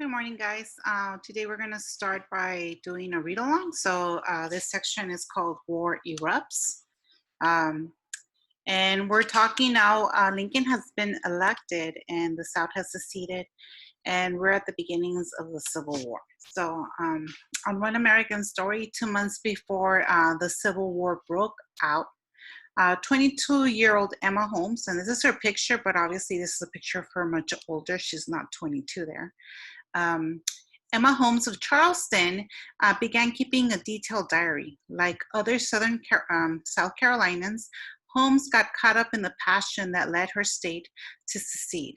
Good morning, guys. Today we're going to start by doing a read along. So this section is called War Erupts. And we're talking now, Lincoln has been elected and the South has seceded, and we're at the beginnings of the Civil War. So on One American Story, 2 months before the Civil War broke out, 22-year-old Emma Holmes, and this is her picture, but obviously this is a picture of her much older. She's not 22 there. Emma Holmes of Charleston began keeping a detailed diary. Like other South Carolinians, Holmes got caught up in the passion that led her state to secede.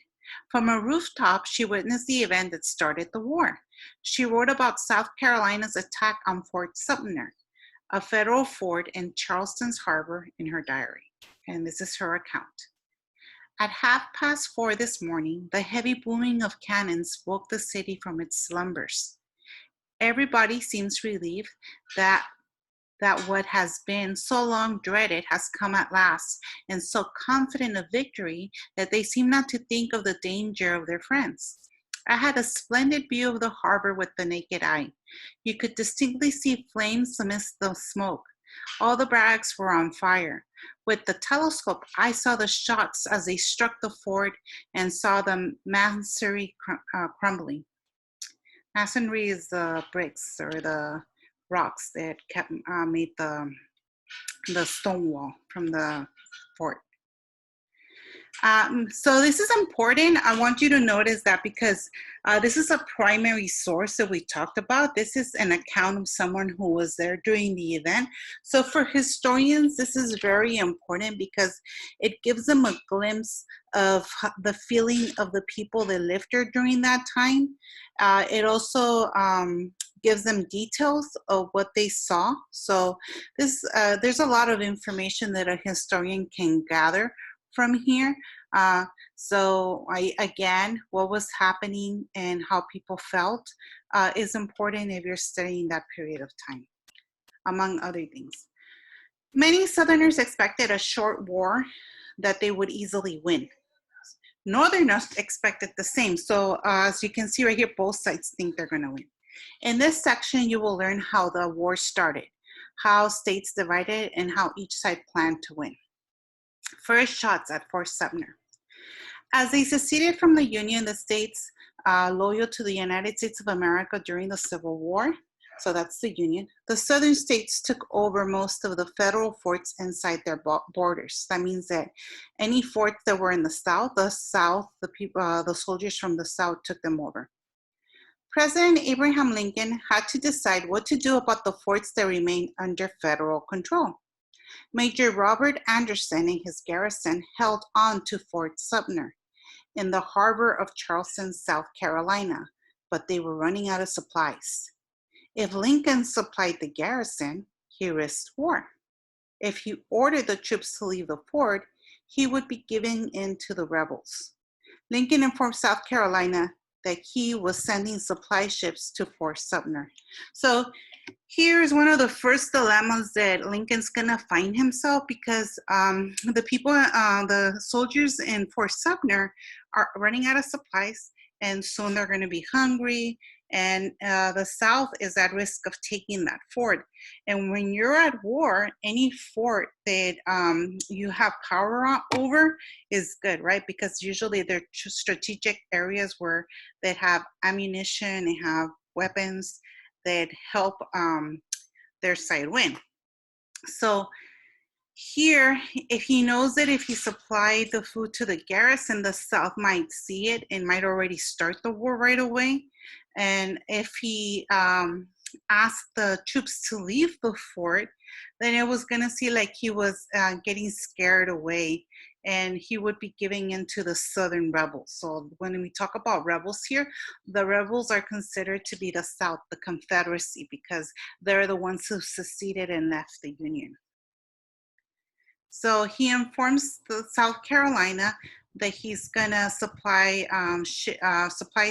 From a rooftop, she witnessed the event that started the war. She wrote about South Carolina's attack on Fort Sumner, a federal fort in Charleston's harbor, in her diary. And this is her account. At 4:30 this morning, the heavy booming of cannons woke the city from its slumbers. Everybody seems relieved that what has been so long dreaded has come at last, and so confident of victory that they seem not to think of the danger of their friends. I had a splendid view of the harbor with the naked eye. You could distinctly see flames amidst the smoke. All the barracks were on fire. With the telescope, I saw the shots as they struck the fort and saw the masonry crumbling. Masonry is the bricks or the rocks that made the stone wall from the fort. So this is important. I want you to notice that because this is a primary source that we talked about. This is an account of someone who was there during the event. So for historians, this is very important because it gives them a glimpse of the feeling of the people that lived there during that time. It also gives them details of what they saw. So there's a lot of information that a historian can gather from here. So again, what was happening and how people felt is important if you're studying that period of time, among other things. Many Southerners expected a short war that they would easily win. Northerners expected the same. So as you can see right here, both sides think they're gonna win. In this section, you will learn how the war started, how states divided, and how each side planned to win. First shots at Fort Sumner. As they seceded from the Union, the states loyal to the United States of America during the Civil War, so that's the Union, the southern states took over most of the federal forts inside their borders. That means that any forts that were in the South, the soldiers from the South took them over. President Abraham Lincoln had to decide what to do about the forts that remained under federal control. Major Robert Anderson and his garrison held on to Fort Sumner in the harbor of Charleston, South Carolina, but they were running out of supplies. If Lincoln supplied the garrison, he risked war. If he ordered the troops to leave the fort, he would be giving in to the rebels. Lincoln informed South Carolina that he was sending supply ships to Fort Sumner. So here's one of the first dilemmas that Lincoln's gonna find himself, because the soldiers in Fort Sumner are running out of supplies, and soon they're gonna be hungry, and the South is at risk of taking that fort. And when you're at war, any fort that you have power over is good, right? Because usually they're strategic areas where they have ammunition, they have weapons that help their side win. So here, if he knows that if he supplied the food to the garrison, the South might see it and might already start the war right away. And if he asked the troops to leave the fort, then it was gonna see like he was getting scared away, and he would be giving in to the Southern rebels. So when we talk about rebels here, the rebels are considered to be the South, the Confederacy, because they're the ones who seceded and left the Union. So he informs the South Carolina that he's gonna supply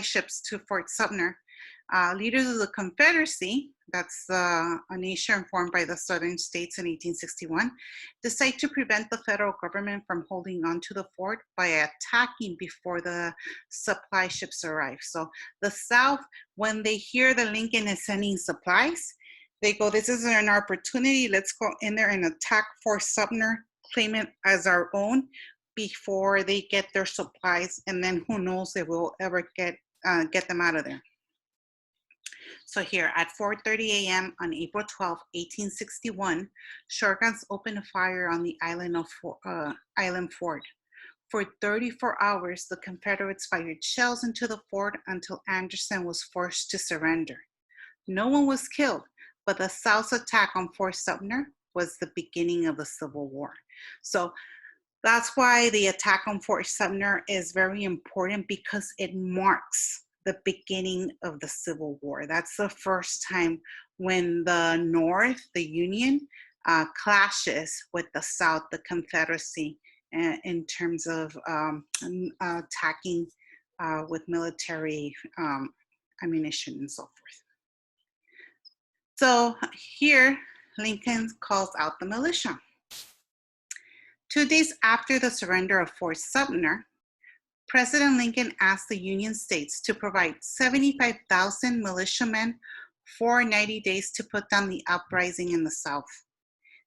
ships to Fort Sumner. Leaders of the Confederacy, that's a nation formed by the southern states in 1861, decide to prevent the federal government from holding on to the fort by attacking before the supply ships arrive. So the South, when they hear that Lincoln is sending supplies, they go, this is an opportunity, let's go in there and attack Fort Sumner, claim it as our own before they get their supplies, and then who knows if we'll ever get them out of there. So here at 4:30 a.m. on April 12, 1861, shotguns opened a fire on the island fort. For 34 hours, the Confederates fired shells into the fort until Anderson was forced to surrender. No one was killed, but the South's attack on Fort Sumner was the beginning of the Civil War. So that's why the attack on Fort Sumner is very important, because it marks the beginning of the Civil War. That's the first time when the North, the Union, clashes with the South, the Confederacy, in terms of attacking with military ammunition and so forth. So here, Lincoln calls out the militia. 2 days after the surrender of Fort Sumner, President Lincoln asked the Union states to provide 75,000 militiamen for 90 days to put down the uprising in the South.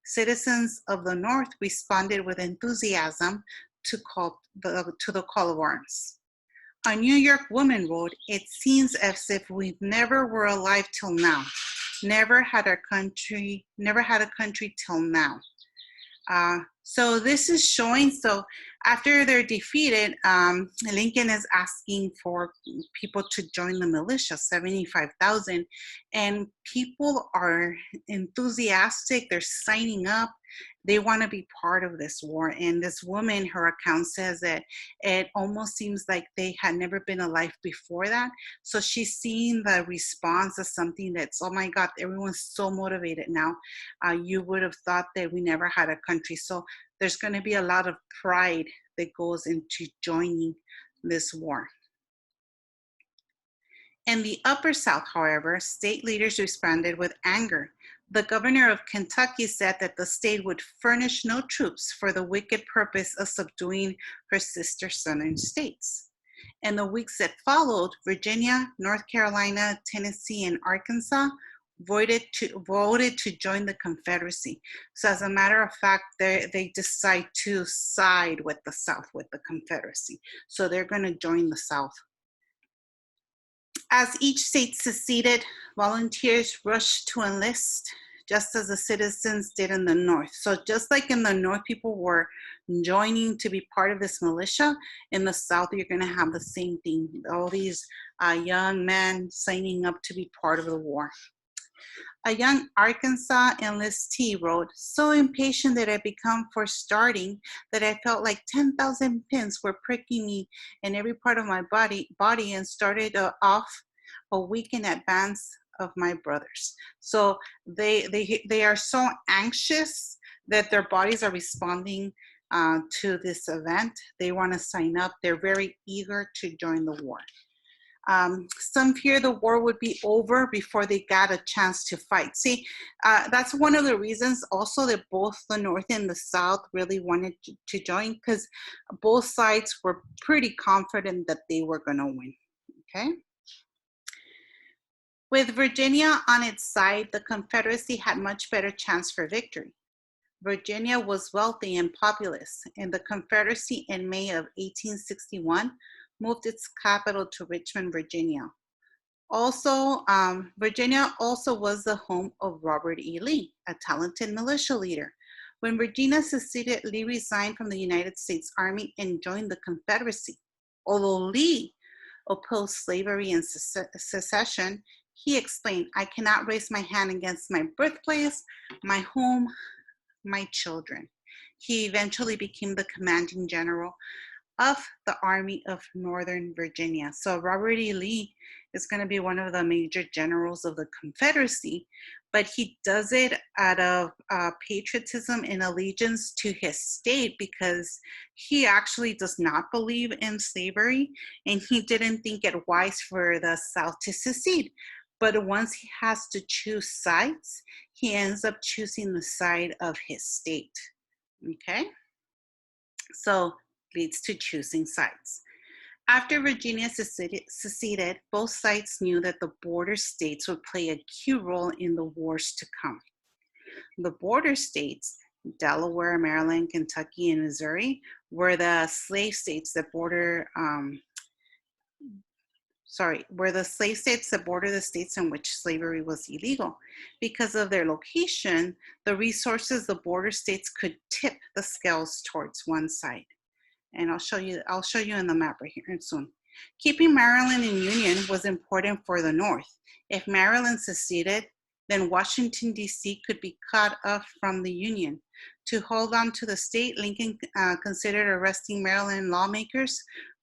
Citizens of the North responded with enthusiasm to the call of arms. A New York woman wrote, "It seems as if we never were alive till now. Never had a country till now." So this is showing, so after they're defeated, Lincoln is asking for people to join the militia, 75,000, and people are enthusiastic, they're signing up, they want to be part of this war. And this woman, her account says that it almost seems like they had never been alive before that. So she's seeing the response as something that's, oh my God, everyone's so motivated now. You would have thought that we never had a country. So there's going to be a lot of pride that goes into joining this war. In the Upper South, however, state leaders responded with anger. The governor of Kentucky said that the state would furnish no troops for the wicked purpose of subduing her sister southern states. In the weeks that followed, Virginia, North Carolina, Tennessee, and Arkansas voted to join the Confederacy. So as a matter of fact, they decide to side with the South, with the Confederacy. So they're going to join the South. As each state seceded, volunteers rushed to enlist, just as the citizens did in the North. So just like in the North, people were joining to be part of this militia, in the South, you're going to have the same thing. All these young men signing up to be part of the war. A young Arkansas enlistee wrote, "So impatient that I become for starting that I felt like 10,000 pins were pricking me in every part of my body and started off a week in advance of my brothers." So they are so anxious that their bodies are responding to this event. They want to sign up. They're very eager to join the war. Some fear the war would be over before they got a chance to fight. See, that's one of the reasons also that both the North and the South really wanted to join, because both sides were pretty confident that they were going to win, okay? With Virginia on its side, the Confederacy had much better chance for victory. Virginia was wealthy and populous, and the Confederacy in May of 1861 moved its capital to Richmond, Virginia. Also, Virginia also was the home of Robert E. Lee, a talented militia leader. When Virginia seceded, Lee resigned from the United States Army and joined the Confederacy. Although Lee opposed slavery and secession, he explained, "I cannot raise my hand against my birthplace, my home, my children." He eventually became the commanding general of the Army of Northern Virginia. So Robert E. Lee is going to be one of the major generals of the Confederacy, but he does it out of patriotism and allegiance to his state, because he actually does not believe in slavery, and he didn't think it wise for the South to secede. But once he has to choose sides, he ends up choosing the side of his state. Okay? So leads to choosing sides. After Virginia seceded, both sides knew that the border states would play a key role in the wars to come. The border states, Delaware, Maryland, Kentucky, and Missouri, were the slave states that border the states in which slavery was illegal. Because of their location, the resources the border states could tip the scales towards one side. And I'll show you in the map right here soon. Keeping Maryland in Union was important for the North. If Maryland seceded, then Washington, D.C. could be cut off from the Union. To hold on to the state, Lincoln considered arresting Maryland lawmakers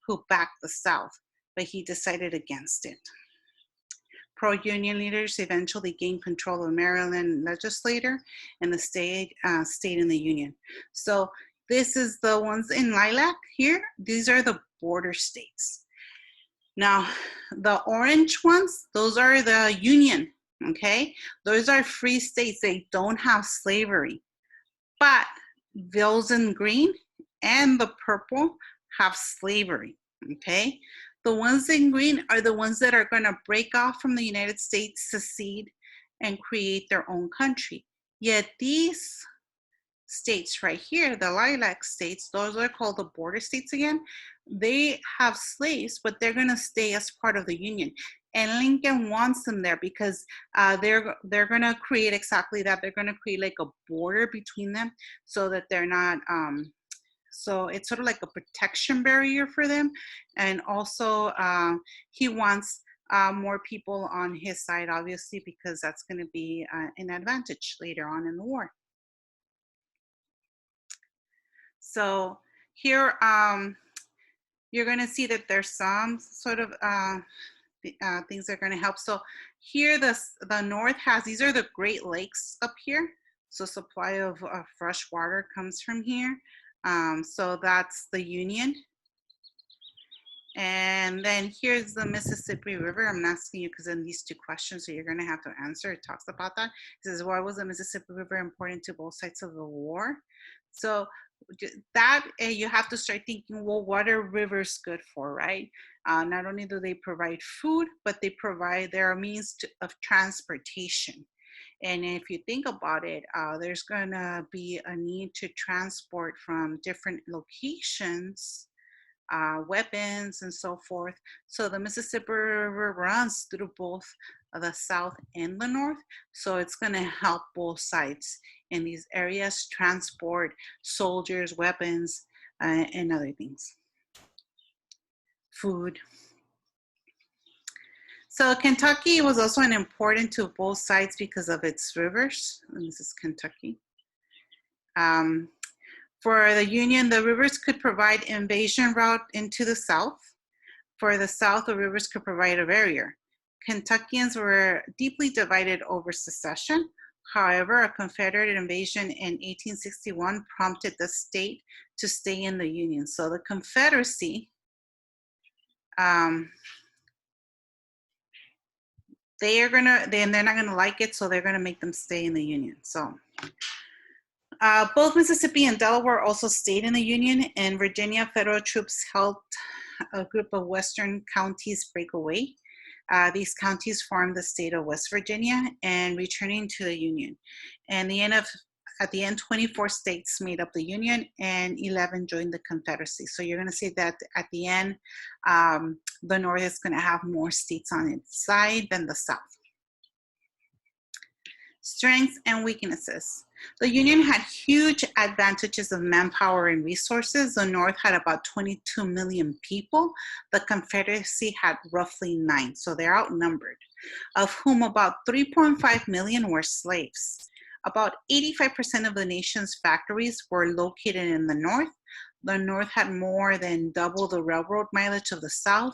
who backed the South, but he decided against it. Pro-Union leaders eventually gained control of the Maryland legislature and the state in the Union. So this is the ones in lilac here. These are the border states. Now, the orange ones, those are the Union, okay? Those are free states. They don't have slavery. But those in green and the purple have slavery, okay? The ones in green are the ones that are going to break off from the United States, secede, and create their own country. Yet these states right here, the lilac states, those are called the border states again. They have slaves, but they're going to stay as part of the Union. And Lincoln wants them there because they're going to create exactly that. They're going to create like a border between them so that they're not, so it's sort of like a protection barrier for them. And also he wants more people on his side, obviously, because that's going to be an advantage later on in the war. So here, you're going to see that there's some sort of things that are going to help. So here, the North has, these are the Great Lakes up here. So supply of fresh water comes from here. So that's the Union. And then here's the Mississippi River. I'm asking you because in these two questions, so you're going to have to answer. It talks about that. It says, why was the Mississippi River important to both sides of the war? So that you have to start thinking, well, what are rivers good for, right? Not only do they provide food, but they provide their means of transportation. And if you think about it, there's going to be a need to transport from different locations, weapons and so forth. So the Mississippi River runs through both the South and the North. So it's going to help both sides in these areas transport soldiers, weapons, and other things. Food. So Kentucky was also important to both sides because of its rivers. And this is Kentucky. For the Union, the rivers could provide invasion route into the South. For the South, the rivers could provide a barrier. Kentuckians were deeply divided over secession. However, a Confederate invasion in 1861 prompted the state to stay in the Union. So the Confederacy, they're not gonna like it, so they're gonna make them stay in the Union. So both Mississippi and Delaware also stayed in the Union. In Virginia, federal troops helped a group of western counties break away. These counties formed the state of West Virginia and returning to the Union. And at the end, 24 states made up the Union and 11 joined the Confederacy. So you're going to see that at the end, the North is going to have more states on its side than the South. Strengths and weaknesses. The Union had huge advantages of manpower and resources. The North had about 22 million people. The Confederacy had roughly 9, so they're outnumbered, of whom about 3.5 million were slaves. About 85% of the nation's factories were located in the North. The North had more than double the railroad mileage of the South.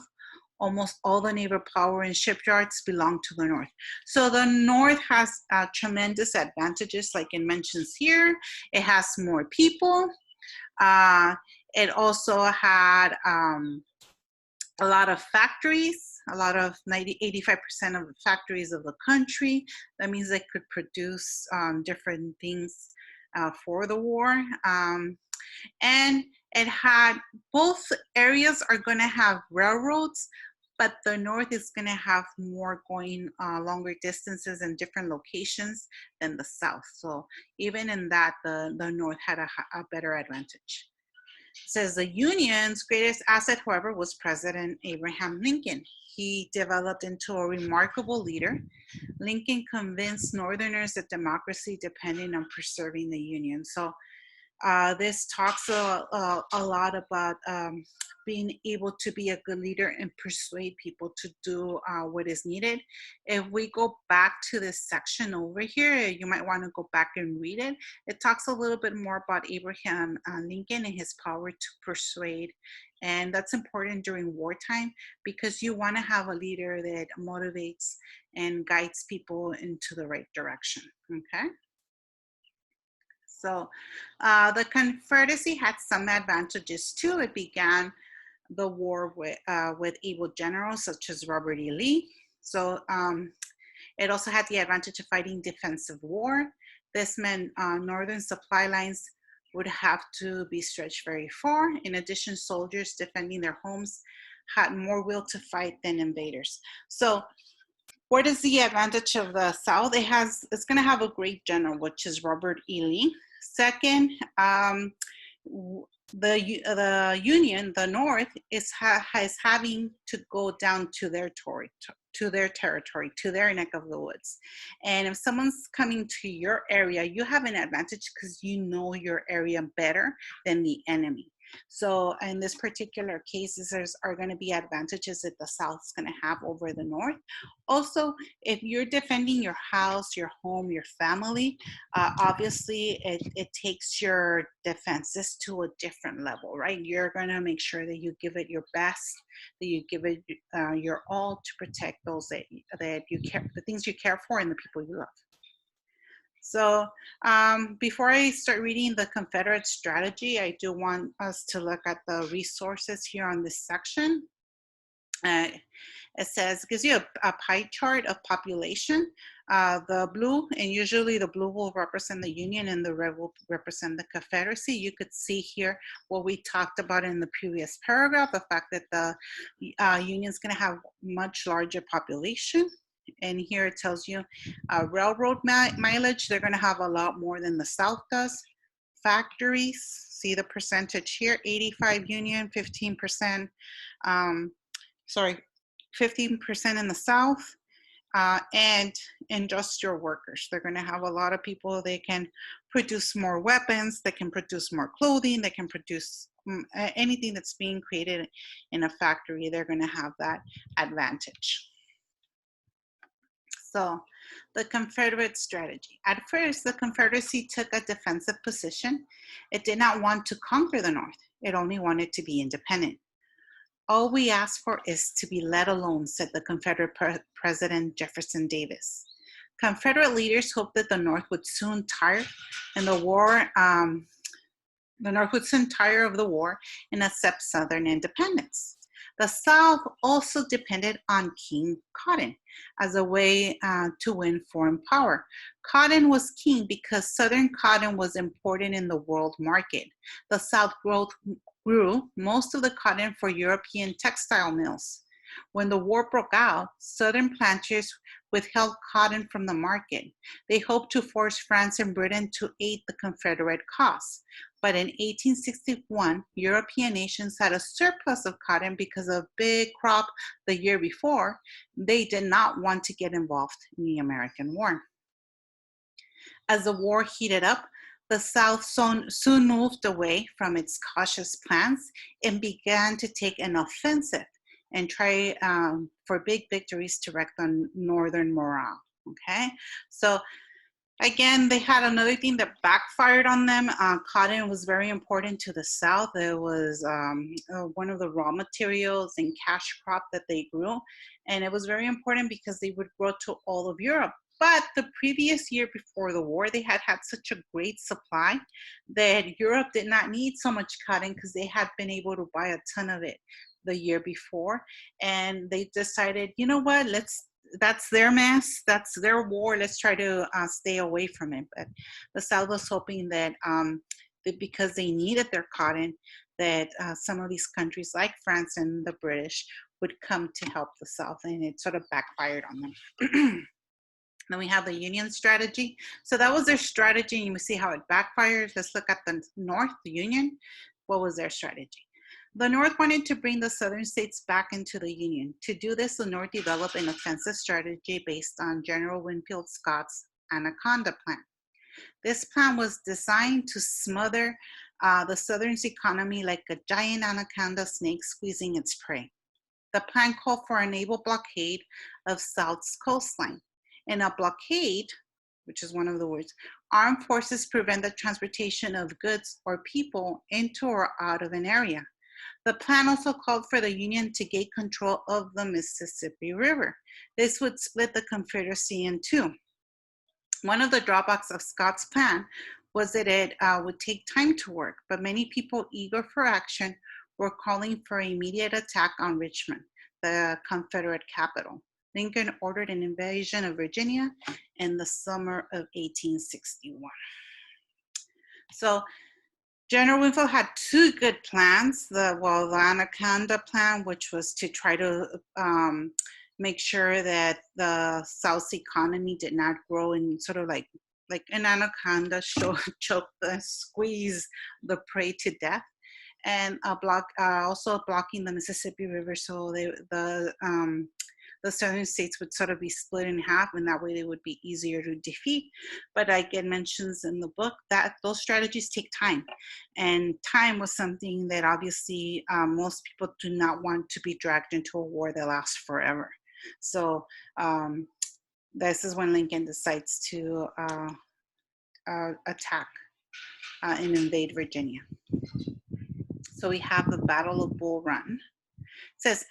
Almost all the naval power and shipyards belong to the North. So the North has tremendous advantages, like it mentions here. It has more people. It also had a lot of factories. a lot of 85% of the factories of the country. That means they could produce different things for the war. And it had, both areas are going to have railroads, but the north is going to have more going longer distances and different locations than the south. So even in that, the north had a better advantage. It says the Union's greatest asset, however, was President Abraham Lincoln. He developed into a remarkable leader. Lincoln convinced Northerners that democracy depended on preserving the Union. So this talks a lot about being able to be a good leader and persuade people to do what is needed. If we go back to this section over here, you might want to go back and read it. It talks a little bit more about Abraham Lincoln and his power to persuade. And that's important during wartime because you want to have a leader that motivates and guides people into the right direction, okay? So the Confederacy had some advantages too. It began the war with able generals such as Robert E. Lee. So it also had the advantage of fighting defensive war. This meant northern supply lines would have to be stretched very far. In addition, soldiers defending their homes had more will to fight than invaders. So what is the advantage of the South? It's going to have a great general, which is Robert E. Lee. Second, the Union, the North, is having to go down to their territory, to their neck of the woods. And if someone's coming to your area, you have an advantage because you know your area better than the enemy. So in this particular case, there's are going to be advantages that the South is going to have over the North. Also, if you're defending your house, your home, your family, obviously it takes your defenses to a different level, right? You're going to make sure that you give it your best, that you give it your all to protect those that you care, the things you care for and the people you love. So before I start reading the Confederate Strategy, I do want us to look at the resources here on this section. It says, gives you a pie chart of population. The blue, and usually the blue will represent the Union and the red will represent the Confederacy. You could see here what we talked about in the previous paragraph, the fact that the Union is going to have much larger population. And here it tells you railroad mileage, they're going to have a lot more than the South does. Factories, see the percentage here, 85 Union, 15%, 15% in the South, and industrial workers. They're going to have a lot of people. They can produce more weapons, they can produce more clothing, they can produce anything that's being created in a factory. They're going to have that advantage. So the Confederate strategy. At first, the Confederacy took a defensive position. It did not want to conquer the North. It only wanted to be independent. All we ask for is to be let alone, said the Confederate President Jefferson Davis. Confederate leaders hoped that the North would soon tire and the North would soon tire of the war and accept Southern independence. The South also depended on King Cotton as a way to win foreign power. Cotton was king because Southern cotton was imported in the world market. The South grew most of the cotton for European textile mills. When the war broke out, Southern planters withheld cotton from the market. They hoped to force France and Britain to aid the Confederate cause. But in 1861, European nations had a surplus of cotton because of a big crop the year before. They did not want to get involved in the American war. As the war heated up, the South soon moved away from its cautious plans and began to take an offensive and try for big victories to wreck the Northern morale, okay? So again, they had another thing that backfired on them. Cotton was very important to the South. It was one of the raw materials and cash crop that they grew. And it was very important because they would grow to all of Europe. But the previous year before the war, they had such a great supply that Europe did not need so much cotton because they had been able to buy a ton of it the year before, and they decided, you know what, that's their mess, that's their war, let's try to stay away from it. But the South was hoping that, that because they needed their cotton, that some of these countries like France and the British would come to help the South, and it sort of backfired on them. Then we have the Union strategy. So that was their strategy, and you see how it backfires. Let's look at the North, the Union. What was their strategy? The North wanted to bring the Southern states back into the Union. To do this, the North developed an offensive strategy based on General Winfield Scott's Anaconda Plan. This plan was designed to smother the Southern's economy like a giant anaconda snake squeezing its prey. The plan called for a naval blockade of South's coastline. In a blockade, which is one of the words, armed forces prevent the transportation of goods or people into or out of an area. The plan also called for the Union to gain control of the Mississippi River. This would split the Confederacy in two. One of the drawbacks of Scott's plan was that it would take time to work, but many people eager for action were calling for an immediate attack on Richmond, the Confederate capital. Lincoln ordered an invasion of Virginia in the summer of 1861. So General Winfield had two good plans. The Anaconda Plan, which was to try to make sure that the South's economy did not grow and sort of like an anaconda squeeze the prey to death, and also blocking the Mississippi River, so the Southern states would sort of be split in half, and that way they would be easier to defeat. But like it mentions in the book, that those strategies take time, and time was something that obviously most people do not want to be dragged into a war that lasts forever. So this is when Lincoln decides to attack and invade Virginia. So we have the Battle of Bull Run. It says,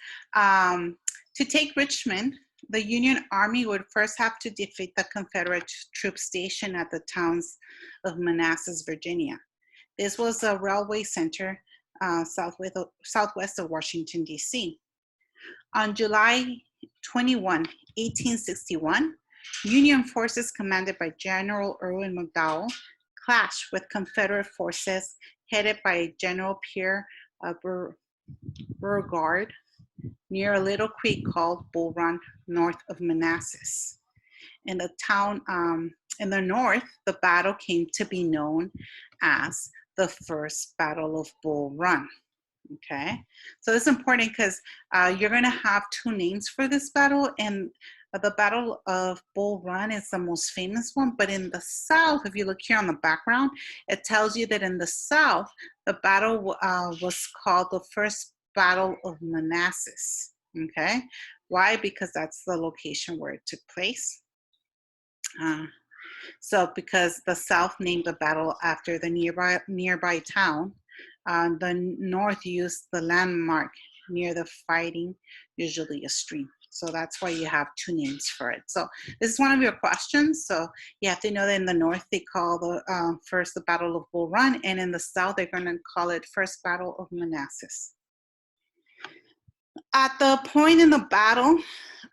to take Richmond, the Union Army would first have to defeat the Confederate troops stationed at the towns of Manassas, Virginia. This was a railway center southwest of Washington, D.C. On July 21, 1861, Union forces commanded by General Irwin McDowell clashed with Confederate forces headed by General Pierre Beauregard near a little creek called Bull Run, north of Manassas. In the town, in the north, the battle came to be known as the First Battle of Bull Run. Okay, so it's important because you're going to have two names for this battle, and the Battle of Bull Run is the most famous one. But in the South, if you look here on the background, it tells you that in the South, the battle was called the First Battle of Manassas. Okay, why? Because that's the location where it took place. So because the South named the battle after the nearby town, the North used the landmark near the fighting, usually a stream. So that's why you have two names for it. So this is one of your questions. So you have to know that in the North, they call the first the Battle of Bull Run, and in the South, they're going to call it First Battle of Manassas. At the point in the battle,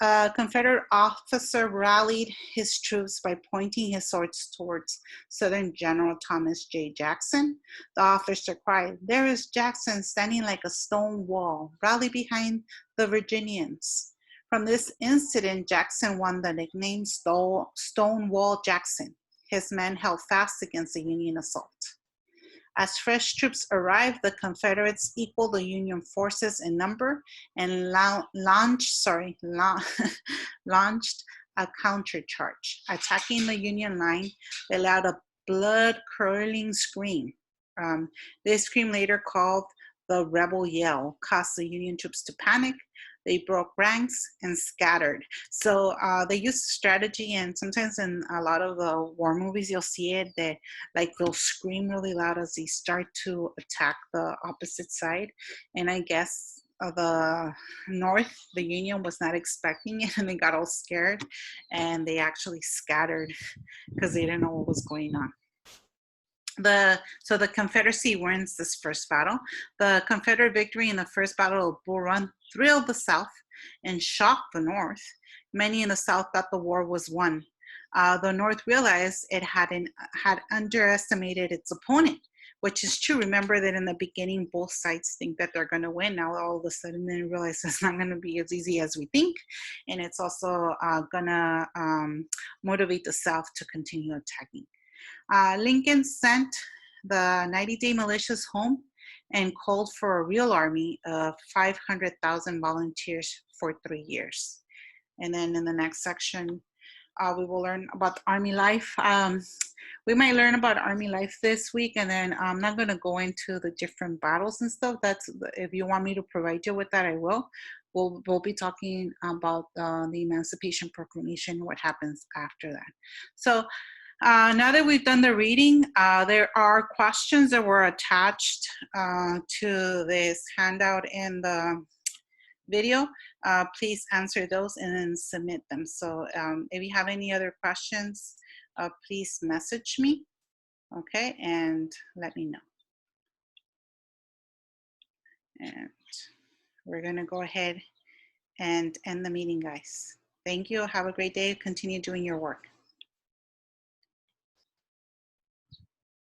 a Confederate officer rallied his troops by pointing his swords towards Southern General Thomas J. Jackson. The officer cried, "There is Jackson standing like a stone wall. Rally behind the Virginians." From this incident, Jackson won the nickname Stonewall Jackson. His men held fast against the Union assault. As fresh troops arrived, the Confederates equaled the Union forces in number and launched a countercharge. Attacking the Union line, they allowed a blood-curdling scream. This scream, later called the Rebel Yell, caused the Union troops to panic. They broke ranks and scattered. So they used strategy, and sometimes in a lot of the war movies, you'll see it, that like they'll scream really loud as they start to attack the opposite side. And I guess the North, the Union, was not expecting it, and they got all scared, and they actually scattered because they didn't know what was going on. So the Confederacy wins this first battle. The Confederate victory in the first battle of Bull Run thrilled the South and shocked the North. Many in the South thought the war was won. The North realized it had underestimated its opponent, which is true. Remember that in the beginning, both sides think that they're going to win. Now, all of a sudden, they realize it's not going to be as easy as we think. And it's also going to motivate the South to continue attacking. Lincoln sent the 90-day militias home and called for a real army of 500,000 volunteers for 3 years. And then in the next section, we will learn about Army life. We might learn about Army life this week, and then I'm not going to go into the different battles and stuff. That's, if you want me to provide you with that, I will. We'll be talking about the Emancipation Proclamation, what happens after that. So now that we've done the reading, there are questions that were attached to this handout in the video. Please answer those and then submit them. So if you have any other questions, please message me, okay, and let me know. And we're gonna go ahead and end the meeting, guys. Thank you, have a great day, continue doing your work.